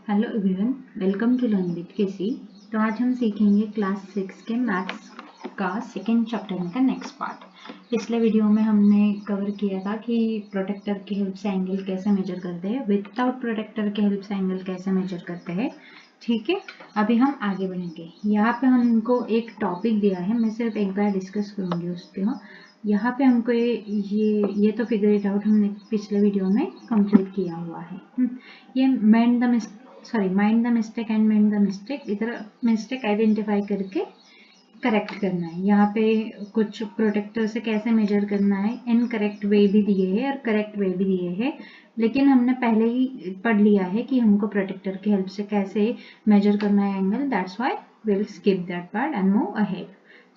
Hello everyone, welcome to learn with KC. तो आज हम सीखेंगे क्लास 6 के मैथ्स का सेकेंड चैप्टर का नेक्स्ट पार्ट। पिछले वीडियो में हमने कवर किया था कि प्रोटेक्टर की हेल्प से एंगल कैसे मेजर करते हैं, विदाउट प्रोटेक्टर के हेल्प से एंगल कैसे मेजर करते हैं। ठीक है, अभी हम आगे बढ़ेंगे। यहाँ पे हमको एक टॉपिक दिया है, मैं सिर्फ एक बार डिस्कस करूँगी उसको। यहाँ पे हमको ये तो फिगर इट आउट हमने पिछले वीडियो में कंप्लीट किया हुआ है। ये mind the mistake and mend the mistake, इधर मिस्टेक आइडेंटिफाई करके करेक्ट करना है। यहाँ पे कुछ प्रोटेक्टर से कैसे मेजर करना है, इनकरेक्ट वे भी दिए हैं और करेक्ट वे भी दिए हैं, लेकिन हमने पहले ही पढ़ लिया है कि हमको प्रोटेक्टर की हेल्प से कैसे मेजर करना है angle. That's why we will skip that part and move ahead.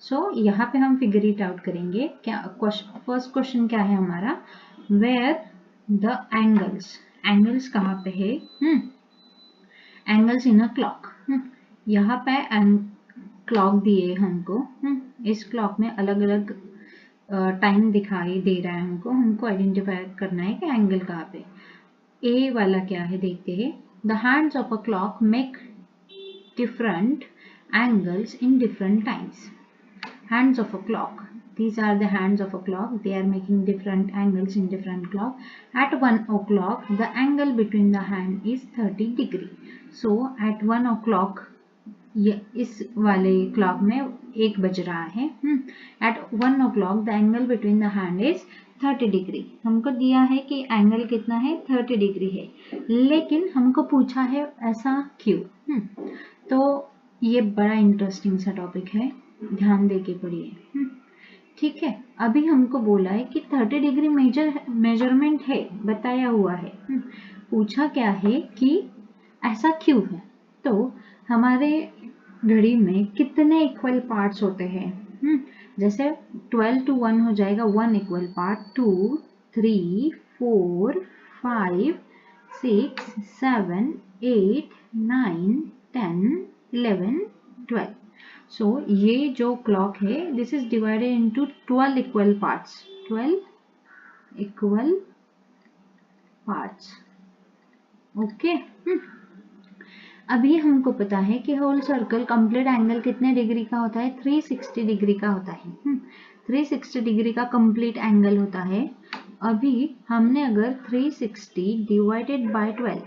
So यहाँ पे हम फिगर इट आउट करेंगे। क्या फर्स्ट क्वेश्चन क्या है हमारा, वेयर द एंगल्स कहाँ पे है? Angles in a clock. यहाँ पे क्लॉक दिए हमको। इस क्लॉक में अलग अलग टाइम दिखाई दे रहा है हमको आइडेंटिफाई करना है कि एंगल कहाँ पे। ए वाला क्या है देखते हैं। The hands of a clock make different angles in different times. Hands of a clock. These are the hands of a clock. They are making different angles in different clock. At 1 o'clock, the angle between the hand is 30 degree. So at 1 o'clock, ये इस वाले clock में 1 बज रहा है। At 1 o'clock, the angle between the hand is 30 degree. हमको दिया है कि एंगल कितना है, 30 डिग्री है, लेकिन हमको पूछा है ऐसा क्यों। तो ये बड़ा इंटरेस्टिंग सा टॉपिक है, ध्यान दे के पढ़िए। ठीक है, अभी हमको बोला है कि 30 डिग्री मेजरमेंट है, बताया हुआ है। पूछा क्या है कि ऐसा क्यों है। तो हमारे घड़ी में कितने इक्वल पार्ट्स होते हैं? जैसे 12 to 1 हो जाएगा 1 इक्वल पार्ट, 2, 3, 4, 5, 6, 7, 8, 9, 10, 11, 12। So ये जो क्लॉक है, this is divided into 12 equal parts. 12 equal parts. Okay, अभी हमको पता है कि होल सर्कल कंप्लीट एंगल कितने डिग्री का होता है, 360 डिग्री का होता है। 360 डिग्री का कंप्लीट एंगल होता है। अभी हमने अगर 360 डिवाइडेड बाय 12,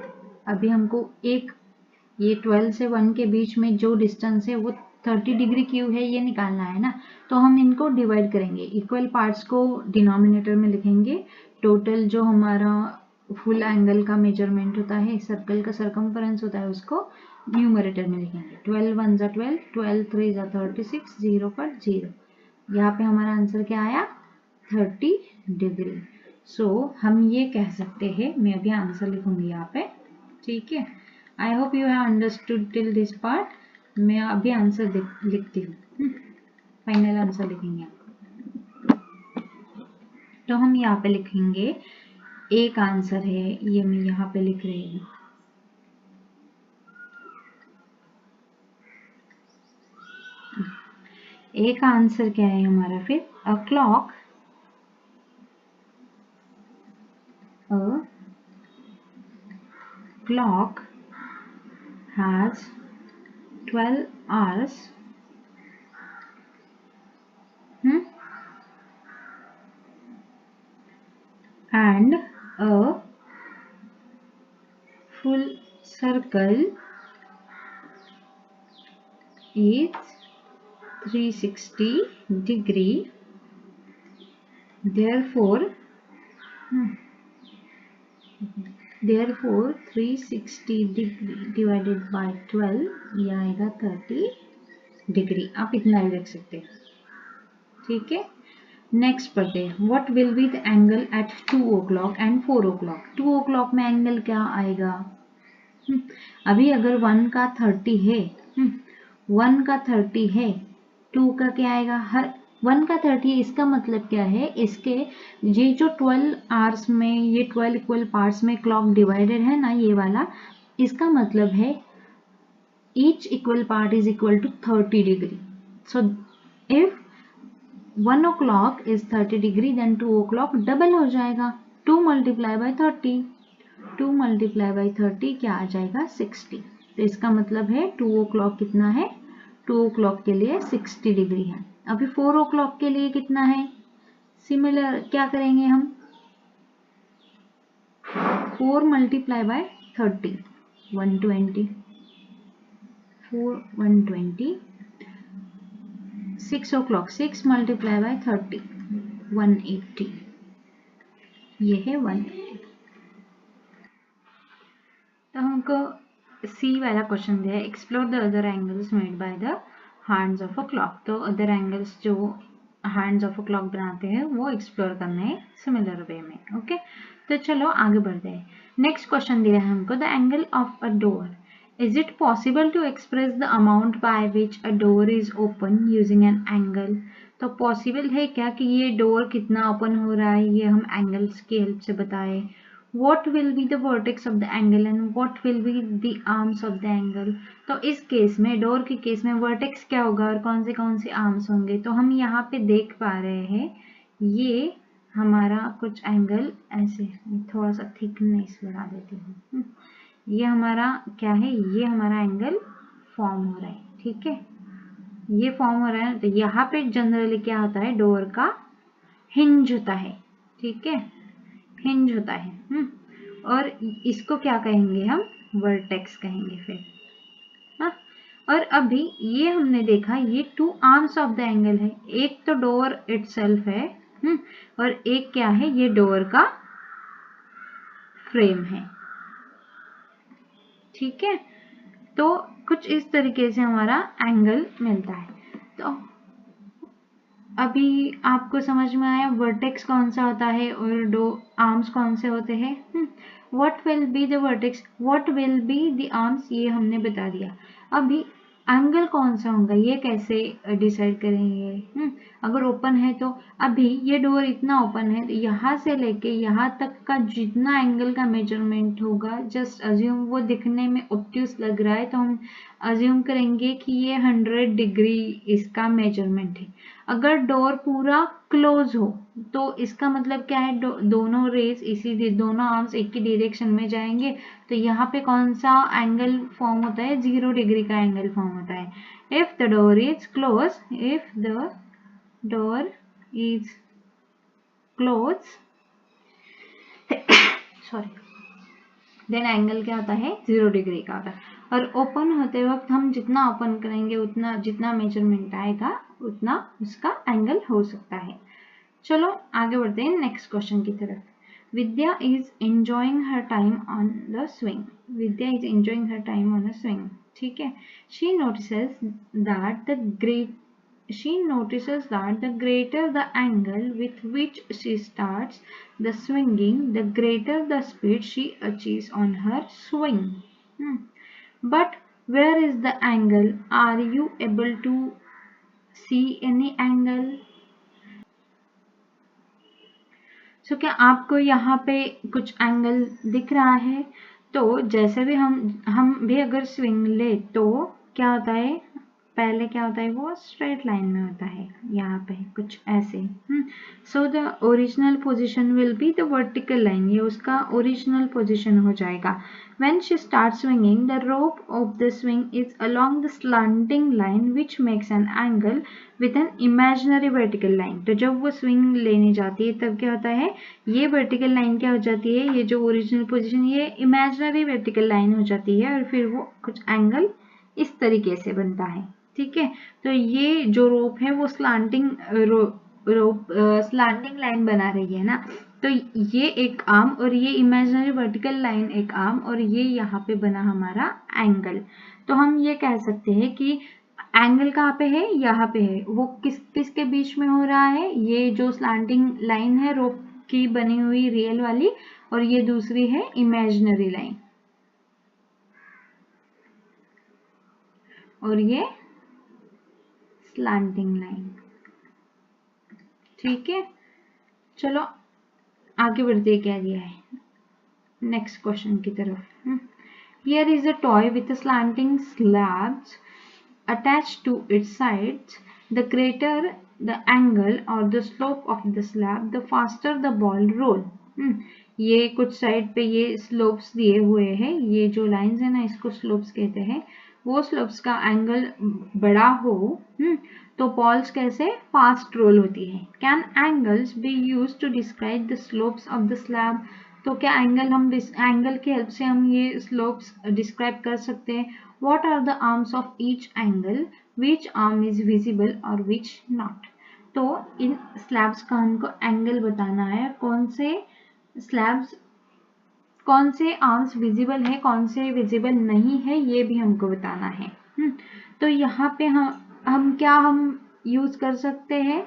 अभी हमको एक ये 12 से 1 के बीच में जो डिस्टेंस है वो 30 डिग्री क्यों है ये निकालना है ना। तो हम इनको डिवाइड करेंगे, इक्वल पार्ट्स को डिनोमिनेटर में लिखेंगे, टोटल जो हमारा फुल एंगल का मेजरमेंट होता है, सर्कल का सरकमफेरेंस होता है, उसको न्यूमरेटर में लिखेंगे। 12 1 जा 12, 12 3 जा 36, 0 पर 0। यहाँ पे हमारा आंसर क्या आया, 30 डिग्री। सो हम ये कह सकते हैं, मैं अभी आंसर लिखूंगी यहाँ पे। ठीक है, आई hope you have understood till this part. मैं अभी आंसर लिखती हूँ, फाइनल आंसर लिखेंगे। तो हम यहाँ पे लिखेंगे, एक आंसर है ये मैं यहाँ पे लिख रही हूँ। एक आंसर क्या है हमारा फिर, a clock has 12 hours and a full circle is 360 degree. Therefore 360 degree divided by 12 ये आएगा 30 डिग्री। आप इतना भी रख सकते हैं। ठीक है, नेक्स्ट पढ़ते हैं। What will be the angle at 2 o'clock and 4 o'clock। 2 o'clock में एंगल क्या आएगा? अभी अगर 1 का 30 है, 1 का 30 है, 2 का क्या आएगा, हर 1 का 30 है, इसका मतलब क्या है, इसके ये जो 12 आवर्स में ये 12 इक्वल पार्ट्स में क्लॉक डिवाइडेड है ना, ये वाला, इसका मतलब है each equal part is equal to 30 degree. So if 1 o'clock is 30 degree then 2 o'clock double हो जाएगा, 2 multiply by 30, 2 मल्टीप्लाई बाई 30 क्या आ जाएगा 60। तो इसका मतलब है 2 o'clock कितना है, 2 o'clock के लिए 60 डिग्री है। अभी 4 o'clock के लिए कितना है, सिमिलर क्या करेंगे हम, 4 multiply by 30 120, 4 120, 6 o'clock 6 multiply by 30 180, ये है 180। तो हमको सी वाला क्वेश्चन दिया है, explore the other angles made by the hands of a clock. तो अदर एंगल्स जो हैंड्स ऑफ अ क्लॉक बनाते हैं वो एक्सप्लोर करना है सिमिलर वे में। ओके, तो चलो आगे बढ़ते हैं। नेक्स्ट क्वेश्चन दिया है हमको, the angle of a door, is it possible to express the amount by which a door is open using an angle. तो पॉसिबल है क्या कि ये डोर कितना ओपन हो रहा है, ये हम एंगल्स की हेल्प से बताएं। What will be the vertex of the angle and what will be the arms of the angle। तो इस केस में, डोर के केस में वर्टेक्स क्या होगा और कौन से आर्म्स होंगे। तो हम यहाँ पे देख पा रहे हैं ये हमारा कुछ एंगल ऐसे, थोड़ा सा थिकनेस बढ़ा देती हूँ, ये हमारा क्या है, ये हमारा एंगल फॉर्म हो रहा है। ठीक है, ये फॉर्म हो रहा है। तो यहाँ पे जनरली क्या होता है, डोर का हिंज होता है। ठीक है, हिंज होता है। और इसको क्या कहेंगे हम, वर्टेक्स कहेंगे फिर। हाँ, और अभी ये हमने देखा ये 2 आर्म्स ऑफ द एंगल है, एक तो डोर इटसेल्फ है और एक क्या है, ये डोर का फ्रेम है। ठीक है, तो कुछ इस तरीके से हमारा एंगल मिलता है। तो अभी आपको समझ में आया वर्टेक्स कौन सा होता है और दो आर्म्स कौन से होते हैं। What will be the vertex, what will be the arms, ये हमने बता दिया। अभी एंगल कौन सा होगा ये कैसे डिसाइड करेंगे। अगर ओपन है तो अभी ये डोर इतना ओपन है तो यहाँ से लेके यहाँ तक का जितना एंगल का मेजरमेंट होगा, जस्ट अज्यूम वो दिखने में ऑब्ट्यूस लग रहा है तो हम अज्यूम करेंगे कि ये 100 डिग्री इसका मेजरमेंट है। अगर डोर पूरा क्लोज हो तो इसका मतलब क्या है, दोनों रेस दोनों आर्म्स एक ही डायरेक्शन में जाएंगे तो यहाँ पे कौन सा एंगल फॉर्म होता है, 0 डिग्री का एंगल फॉर्म होता है। If the door is close, if the door is close sorry, then angle क्या होता है, 0 डिग्री का होता है। और ओपन होते वक्त हम जितना ओपन करेंगे उतना, जितना मेजरमेंट आएगा उतना उसका एंगल हो सकता है। चलो आगे बढ़ते हैं नेक्स्ट क्वेश्चन की तरफ। Vidya is enjoying her time on the swing, Vidya is enjoying her time on the swing. ठीक है, she notices that the greater the angle with which she starts the swinging, the greater the speed she achieves on her swing. But where is the angle? Are you able to see any angle? So क्या आपको यहाँ पे कुछ angle दिख रहा है? तो जैसे भी हम भी अगर स्विंग ले तो क्या होता है, पहले क्या होता है, वो स्ट्रेट लाइन में होता है, यहाँ पे कुछ ऐसे। So the original position will be the vertical line, ये उसका ओरिजिनल पोजिशन हो जाएगा। When she starts swinging, the rope of the swing is along the slanting line which makes an angle with an imaginary vertical line। तो जब वो swing लेने जाती है तब क्या होता है, ये वर्टिकल लाइन क्या हो जाती है, ये जो ओरिजिनल पोजीशन ये इमेजिनरी वर्टिकल लाइन हो जाती है और फिर वो कुछ एंगल इस तरीके से बनता है। ठीक है, तो ये जो रोप है वो स्लांटिंग स्लांटिंग लाइन बना रही है ना, तो ये एक आर्म और ये इमेजिनरी वर्टिकल लाइन एक आर्म और ये यहाँ पे बना हमारा एंगल। तो हम ये कह सकते हैं कि एंगल कहाँ पे है, यहाँ पे है। वो किसके बीच में हो रहा है, ये जो स्लांटिंग लाइन है रोप की बनी हुई रियल वाली, और ये दूसरी है इमेजिनरी लाइन, और ये स्लांटिंग लाइन। ठीक है, चलो आगे बढ़ते, क्या दिया है नेक्स्ट क्वेश्चन की तरफ। Here is a toy with slanting slabs attached to its sides. The greater the angle or the slope of the slab, the faster the ball roll. ये कुछ साइड पे ये स्लोप्स दिए हुए हैं, ये जो लाइंस है ना इसको स्लोप्स कहते हैं, वो स्लोप्स का एंगल बड़ा हो तो बॉल्स कैसे फास्ट रोल होती है। Can angles be use to describe the slopes of the slab, तो क्या एंगल की हेल्प से हम ये स्लोप्स डिस्क्राइब कर सकते हैं। What are the arms of each angle, which arm is visible और विच नॉट। तो इन स्लैब्स का हमको एंगल बताना है, कौन से स्लैब्स, कौन से आर्म्स विजिबल है, कौन से विजिबल नहीं है, ये भी हमको बताना है। तो यहाँ पे हम क्या हम यूज कर सकते हैं,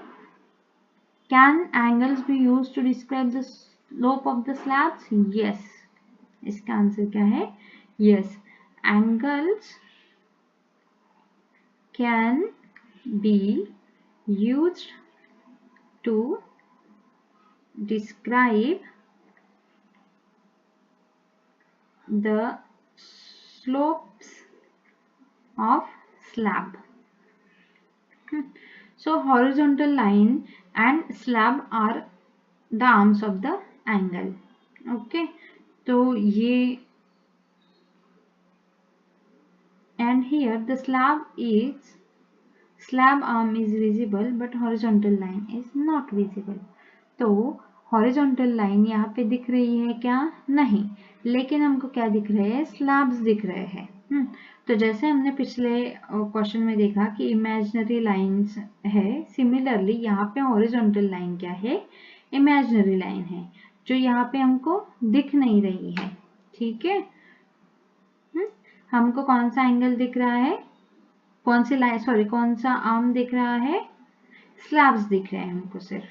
can angles be use to describe the slope of the slabs. Yes, इसका आंसर क्या है, yes, angles can be used to describe the slopes of slab. So horizontal line and slab are the arms of the angle. Okay, तो ये and here the slab arm is visible but horizontal line is not visible. तो horizontal line यहाँ पे दिख रही है क्या, नहीं, लेकिन हमको क्या दिख रहे हैं, स्लैब्स दिख रहे हैं। तो जैसे हमने पिछले क्वेश्चन में देखा कि इमेजिनरी लाइंस है, सिमिलरली यहाँ पे हॉरिजॉन्टल लाइन क्या है, इमेजिनरी लाइन है, जो यहाँ पे हमको दिख नहीं रही है। ठीक है, हमको कौन सा एंगल दिख रहा है, कौन सी लाइन, सॉरी कौन सा आर्म दिख रहा है, स्लैब्स दिख रहे हैं हमको सिर्फ।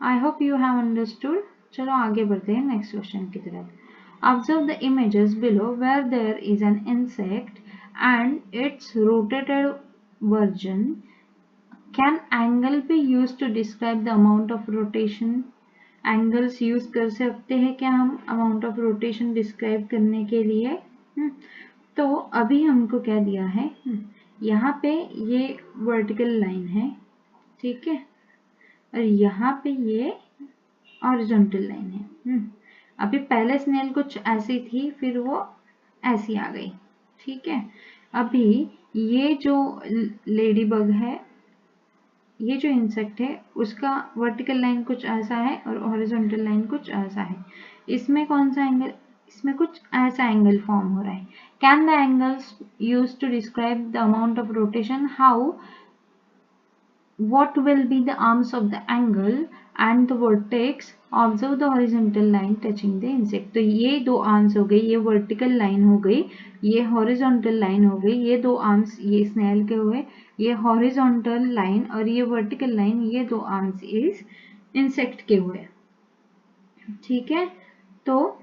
I hope you have understood. चलो आगे बढ़ते हैं नेक्स्ट क्वेश्चन की तरफ। Observe the images below where there is an insect and its rotated version, can angle be use to describe the amount of rotation. Angles use कर सकते हैं क्या हम अमाउंट ऑफ रोटेशन डिस्क्राइब करने के लिए। तो अभी हमको क्या दिया है, यहाँ पे ये वर्टिकल लाइन है, ठीक है, और यहाँ पे ये हॉरिजॉन्टल लाइन है। अभी पहले स्नेल कुछ ऐसी थी, फिर वो ऐसी आ गई। ठीक है, अभी ये जो लेडी बग है, ये जो इंसेक्ट है, उसका वर्टिकल लाइन कुछ ऐसा है और हॉरिजॉन्टल लाइन कुछ ऐसा है। इसमें कौन सा एंगल, इसमें कुछ ऐसा एंगल फॉर्म हो रहा है। Can the angles use to describe the amount of rotation, how, what will be the arms of the angle and the vertex, observe the horizontal line touching the insect। तो ये दो arms हो गई, ये vertical line हो गई, ये horizontal line हो गई, ये दो आर्म्स ये स्नेल के हुए, ये हॉरिजॉन्टल लाइन और ये वर्टिकल लाइन, ये दो आर्म्स इस इंसेक्ट के हुए। ठीक है, तो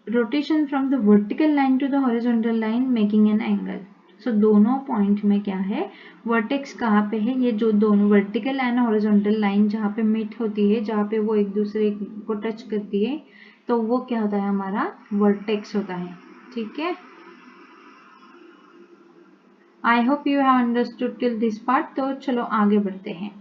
rotation from the vertical line to the horizontal line making an angle. So दोनों पॉइंट में क्या है, वर्टेक्स कहाँ पे है, ये जो दोनों वर्टिकल एंड हॉरिजॉन्टल लाइन जहाँ पे मीट होती है, जहाँ पे वो एक दूसरे को टच करती है, तो वो क्या होता है, हमारा वर्टेक्स होता है। ठीक है, आई hope you have understood till this part. तो चलो आगे बढ़ते हैं।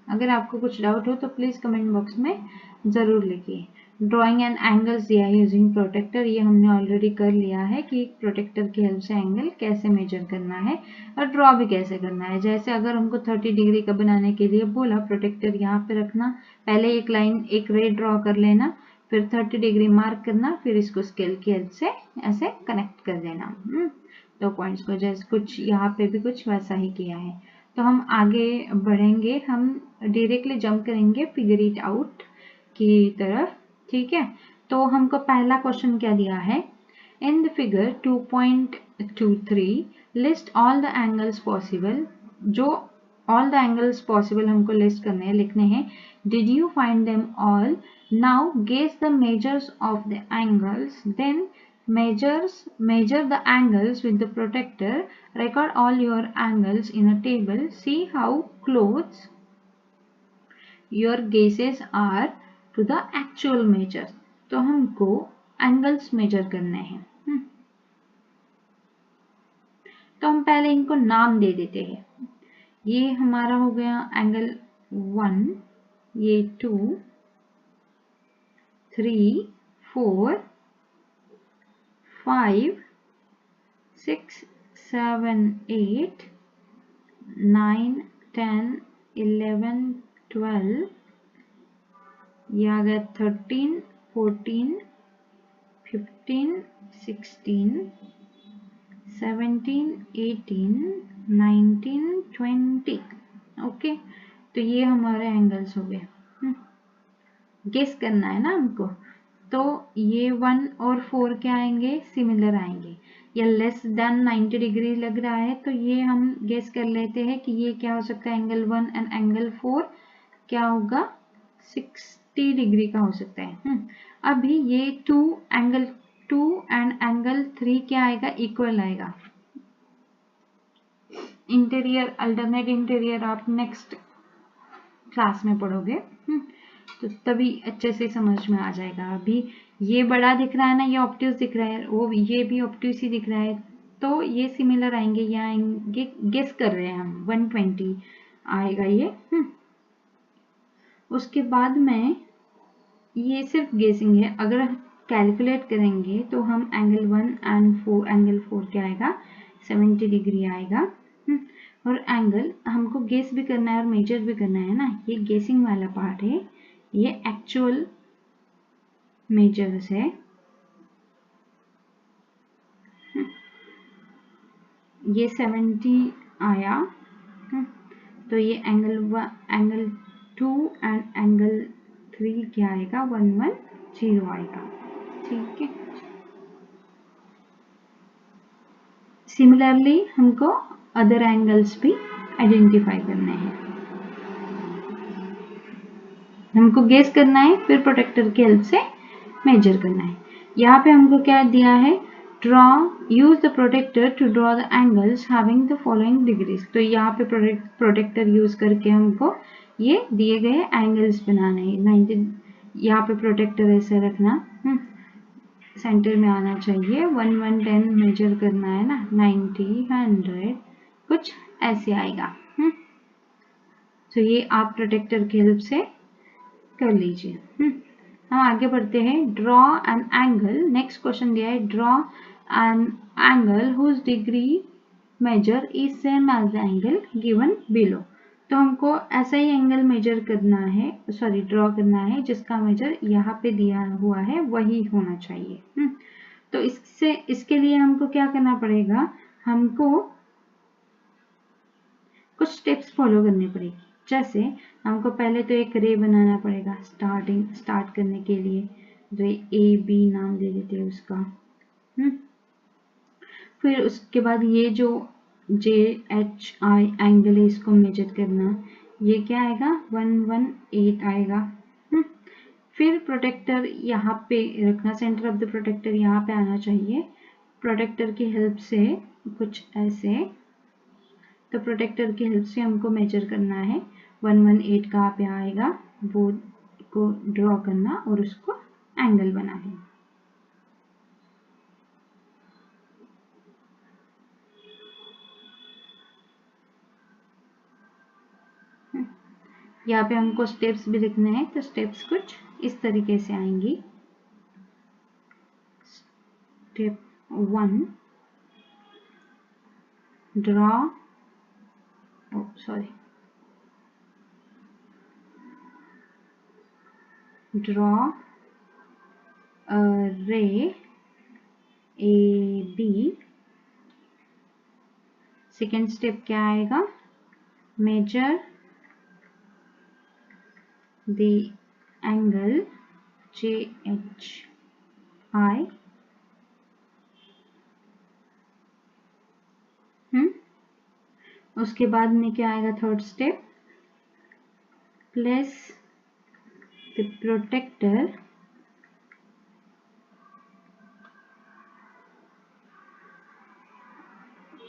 अगर आपको कुछ डाउट हो तो प्लीज़ कमेंट बॉक्स में ज़रूर लिखिए। ड्राइंग एंड एंगल्स दिया है यूजिंग प्रोटेक्टर, ये हमने ऑलरेडी कर लिया है कि प्रोटेक्टर की हेल्प से एंगल कैसे मेजर करना है और ड्रॉ भी कैसे करना है। जैसे अगर हमको 30 डिग्री का बनाने के लिए बोला, प्रोटेक्टर यहाँ पे रखना, पहले एक लाइन एक रे ड्रॉ कर लेना, फिर 30 डिग्री मार्क करना, फिर इसको स्केल की हेल्प से ऐसे कनेक्ट कर देना दो पॉइंट्स को, जैसे कुछ यहाँ पे भी कुछ वैसा ही किया है। तो हम आगे बढ़ेंगे, हम डायरेक्टली जंप करेंगे फिगर इट आउट की तरफ। ठीक है, तो हमको पहला क्वेश्चन क्या दिया है, in the figure 2.23 list all the angles possible. जो ऑल द एंगल्स पॉसिबल हमको लिस्ट करने हैं, लिखने हैं। Did you find them all, now guess the measures of the angles, then measure the angles with the protector, record all your angles in a table, see how close your guesses are to the actual measure। तो हमको angles major करने हैं। तो हम पहले इनको नाम दे देते हैं। ये हमारा हो गया एंगल 1, ये 2, 3, 4, 5, 6, 7, 8, 9, 10, 11, 12, ये आ गया 13, 14, 15, 16, 17, 18, 19, 20। ओके, तो ये हमारे एंगल्स हो गए। गेस करना है ना हमको, तो ये 1 और 4 क्या आएंगे, सिमिलर आएंगे। या लेस देन 90 डिग्री लग रहा है तो ये हम गेस कर लेते हैं कि ये क्या हो सकता है, एंगल 1 एंड एंगल 4 क्या होगा, 60 डिग्री का हो सकता है। अभी ये एंगल 2 एंड एंगल 3 क्या आएगा, इक्वल आएगा। इंटीरियर, अल्टरनेट इंटीरियर आप नेक्स्ट क्लास में पढ़ोगे, तो तभी अच्छे से समझ में आ जाएगा। अभी ये बड़ा दिख रहा है ना, ये ऑब्ट्यूज दिख रहा है, वो ये भी ऑब्ट्यूज ही दिख रहा है, तो ये सिमिलर आएंगे, या आएंगे, गेस कर रहे हैं हम, 120 आएगा ये। उसके बाद में ये सिर्फ गेसिंग है, अगर कैलकुलेट करेंगे तो हम एंगल 1 एंड 4, एंगल 4 क्या आएगा, 70 डिग्री आएगा। और एंगल हमको गेस भी करना है और मेजर भी करना है ना, ये गेसिंग वाला पार्ट है, ये एक्चुअल मेजर्स है। ये 70 आया, तो ये एंगल 2 एंड एंगल 3 क्या आएगा, 110 आएगा। ठीक है, सिमिलरली हमको अदर एंगल्स भी आइडेंटिफाई करने हैं, हमको गेस करना है, फिर प्रोटेक्टर की हेल्प से मेजर करना है। यहाँ पे हमको क्या दिया है, use the protractor to draw the angles having the following degrees. तो यहाँ पे प्रोटेक्टर यूज करके हमको ये दिए गए एंगल्स बनाने हैं। 90, यहाँ पे प्रोटेक्टर ऐसे रखना, सेंटर में आना चाहिए, 1, 1, 10 मेजर करना है ना, 90, 100 कुछ ऐसे आएगा। तो ये आप प्रोटेक्टर की हेल्प से कर लीजिए। हम आगे बढ़ते हैं, draw an angle. Next question दिया है, draw an angle whose degree measure is same as the angle given below. तो हमको ऐसा ही एंगल मेजर करना है, सॉरी ड्रॉ करना है, जिसका मेजर यहाँ पे दिया हुआ है वही होना चाहिए। तो इसके लिए हमको क्या करना पड़ेगा, हमको कुछ स्टेप्स फॉलो करने पड़ेगी। जैसे हमको पहले तो एक रे बनाना पड़ेगा, स्टार्ट करने के लिए रे AB नाम दे देते हैं उसका। फिर उसके बाद ये जो JHI एंगल है, इसको मेजर करना, ये क्या आएगा, 118 आएगा। फिर प्रोटेक्टर यहाँ पे रखना, सेंटर ऑफ द प्रोटेक्टर यहाँ पे आना चाहिए, प्रोटेक्टर की हेल्प से कुछ ऐसे। तो प्रोटेक्टर की हेल्प से हमको मेजर करना है, 118 कहाँ पे आएगा वो को ड्रॉ करना और उसको एंगल बना देना। यहाँ पे हमको स्टेप्स भी लिखने हैं, तो स्टेप्स कुछ इस तरीके से आएंगी। Step 1, draw, draw a ray AB। Second step क्या आएगा, मेजर द एंगल JHI। उसके बाद में क्या आएगा, third step, place the protractor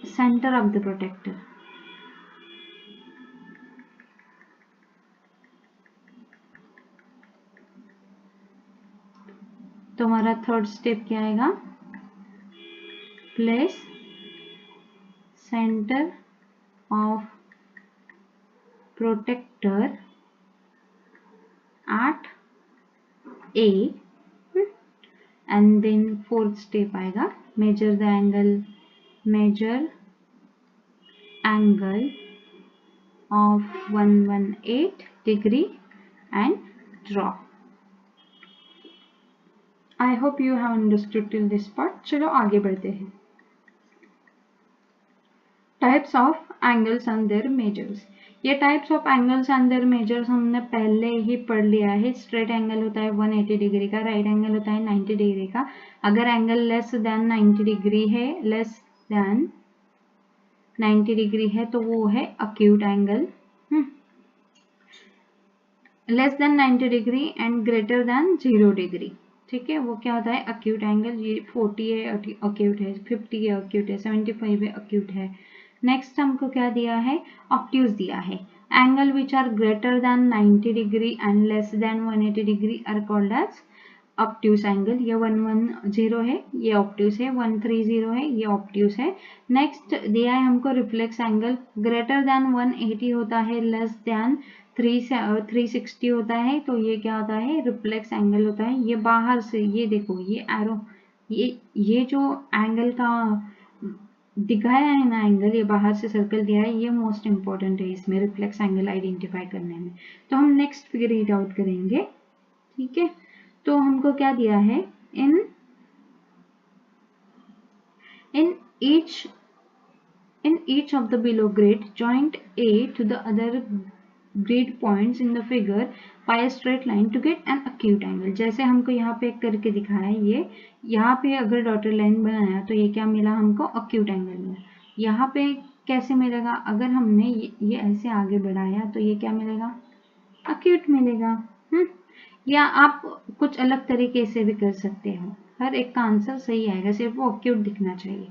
centre of the protractor. तो हमारा थर्ड स्टेप क्या आएगा, place centre of protractor A, and then fourth step आएगा measure the angle of 118 degree and draw. I hope you have understood till this part. चलो आगे बढ़ते हैं. Types of angles and their measures. ये types of angles and their measures हमने पहले ही पढ़ लिया है. स्ट्रेट एंगल होता है 180 डिग्री का, राइट एंगल होता है 90 डिग्री का. अगर एंगल लेस देन 90 डिग्री है, लेस देन 90 डिग्री है तो वो है acute angle. Less than 90 degree and greater than 0 degree. ठीक है, वो क्या होता है अक्यूट एंगल. ये 40 है अक्यूट है, 50 है अक्यूट है, 75 है अक्यूट है. नेक्स्ट हमको क्या दिया है, ऑब्ट्यूज दिया है. Angle which are greater than 90 degree and less than 180 degree are called as obtuse angle. ये 110 है, ये ऑब्ट्यूज है. 130 है, ये ऑब्ट्यूज है. नेक्स्ट दिया है हमको रिफ्लेक्स एंगल. ग्रेटर देन 180 होता है, लेस देन 360 होता है, तो ये क्या होता है रिफ्लेक्स एंगल होता है. ये बाहर से, ये देखो ये एरो, ये जो एंगल का दिखाया है ना एंगल, ये बाहर से सर्कल दिया है, ये मोस्ट इंपॉर्टेंट है इसमें रिफ्लेक्स एंगल आइडेंटिफाई करने में. तो हम नेक्स्ट फिगर रीड आउट करेंगे. ठीक है, तो हमको क्या दिया है, इन each of the below grid, joint A to the other grid points in the figure by a straight line to get an acute angle. जैसे हमको यहाँ पे करके दिखाया है, ये यहाँ पे अगर डॉटेड लाइन बनाया तो ये क्या मिला हमको, अक्यूट एंगल मिला. यहाँ पे कैसे मिलेगा, अगर हमने ये ऐसे आगे बढ़ाया तो ये क्या मिलेगा, अक्यूट मिलेगा. या आप कुछ अलग तरीके से भी कर सकते हो, हर एक का आंसर सही आएगा, सिर्फ वो अक्यूट दिखना चाहिए.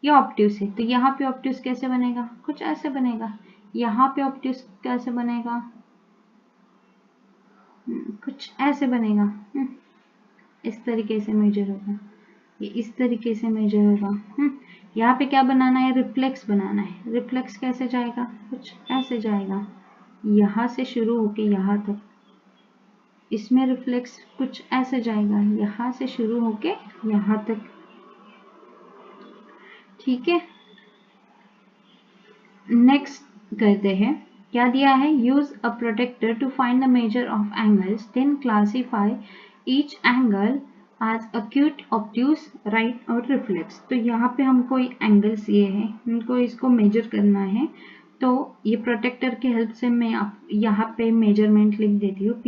ये ऑब्ट्यूस है, तो यहाँ पे ऑब्ट्यूस कैसे बनेगा, कुछ ऐसे बनेगा. यहाँ पे ऑब्ट्यूस कैसे बनेगा, कुछ ऐसे बनेगा. इस तरीके से मेजर होगा, ये इस तरीके से मेजर होगा. यहाँ पे क्या बनाना है, रिफ्लेक्स बनाना है. रिफ्लेक्स कैसे जाएगा, कुछ ऐसे जाएगा, यहाँ से शुरू होके यहाँ तक. इसमें रिफ्लेक्स कुछ ऐसे जाएगा, यहाँ से शुरू होके यहाँ तक. ठीक है, नेक्स्ट करते हैं. क्या दिया है, use a protractor to find the measure of angles, then classify each angle as acute, obtuse, right और रिफ्लेक्स. तो यहाँ पे हमको एंगल्स ये है, इनको इसको मेजर करना है. तो ये प्रोटेक्टर की हेल्प से मैं यहाँ पे मेजरमेंट लिख देती हूँ.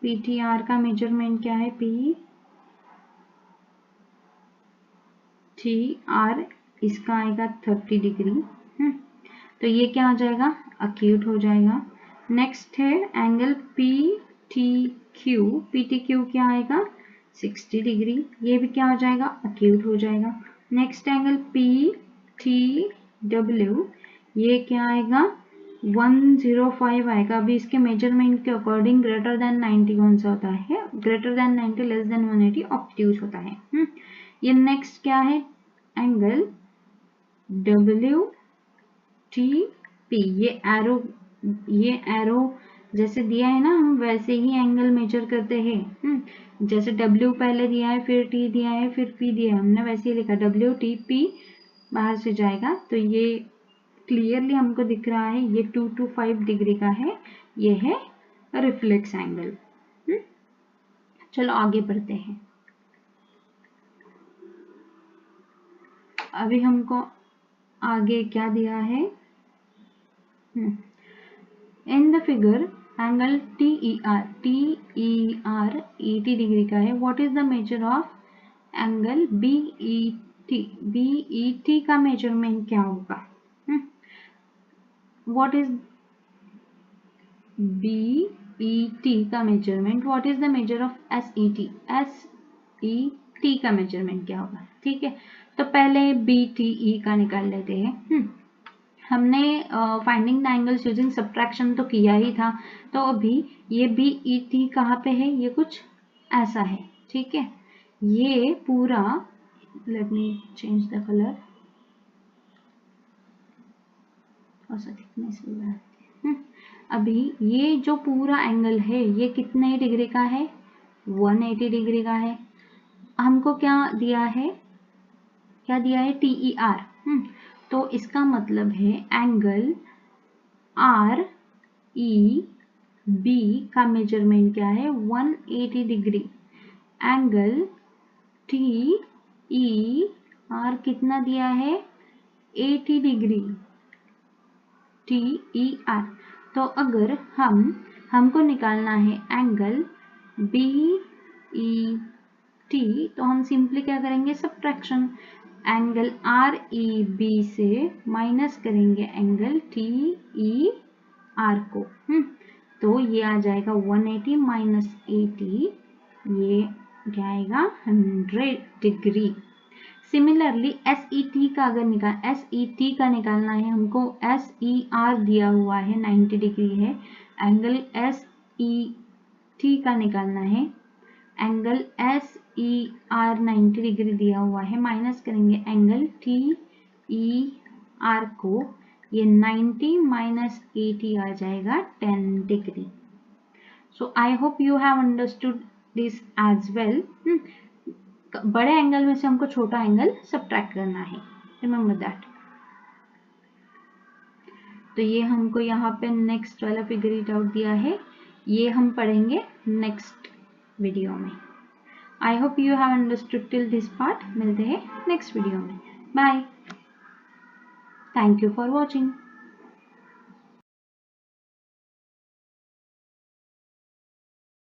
PTR का मेजरमेंट क्या है, PTR इसका आएगा 30 डिग्री. तो ये क्या हो जाएगा, अक्यूट हो जाएगा. नेक्स्ट है एंगल PTQ क्या आएगा, 60 डिग्री. ये भी क्या हो जाएगा, अक्यूट हो जाएगा. नेक्स्ट एंगल PTW, ये क्या आएगा, 105 आएगा. अभी इसके मेजरमेंट के अकॉर्डिंग ग्रेटर देन 90 कौन सा होता है, greater than 90, less than 180 obtuse होता है. ये नेक्स्ट क्या है, एंगल WTP. ये एरो जैसे दिया है ना, हम वैसे ही एंगल मेजर करते हैं. जैसे W पहले दिया है, फिर T दिया है, फिर P दिया है, हमने वैसे ही लिखा WTP. बाहर से जाएगा तो ये क्लियरली हमको दिख रहा है, ये 2 to 5 डिग्री का है. ये है रिफ्लेक्स एंगल. चलो आगे बढ़ते हैं. अभी हमको आगे क्या दिया है, in the figure angle TER 80 degree का है. What is the measure of angle BET का मेजरमेंट क्या होगा, व्हाट इज BET का measurement, what is the measure of SET का मेजरमेंट क्या होगा. ठीक है, तो पहले BTE का निकाल लेते हैं. हमने finding the angles using subtraction तो किया ही था. तो अभी ये BET कहाँ पे है, ये कुछ ऐसा है. ठीक है, ये पूरा, let me change the colour, थोड़ा सा थिकनेस. अभी ये जो पूरा एंगल है ये कितने डिग्री का है, 180 डिग्री का है। हमको क्या दिया है, क्या दिया है, TER। तो इसका मतलब है एंगल REB का मेजरमेंट क्या है, 180 डिग्री। एंगल TER कितना दिया है, 80 डिग्री TER। तो अगर हमको निकालना है एंगल BET, तो हम सिंपली क्या करेंगे, सब्ट्रैक्शन। एंगल REB से माइनस करेंगे एंगल TER को। तो ये आ जाएगा 180 माइनस 80, ये क्या आएगा, 100 डिग्री। सिमिलरली SET का अगर SET का निकालना है हमको, SER दिया हुआ है 90 डिग्री है, एंगल SET का निकालना है, एंगल SER 90 डिग्री दिया हुआ है, माइनस करेंगे एंगल TER को, ये 90 माइनस 80 आ जाएगा 10 degree. So I hope you have understood this as well. बड़े एंगल में से हमको छोटा एंगल सब्ट्रैक्ट करना है, रिमेंबर दैट। तो ये हमको यहाँ पे नेक्स्ट वाला फिगर इट आउट दिया है, ये हम पढ़ेंगे नेक्स्ट वीडियो में। I hope you have understood till this part. मिलते हैं नेक्स्ट वीडियो में। Bye, thank you for watching.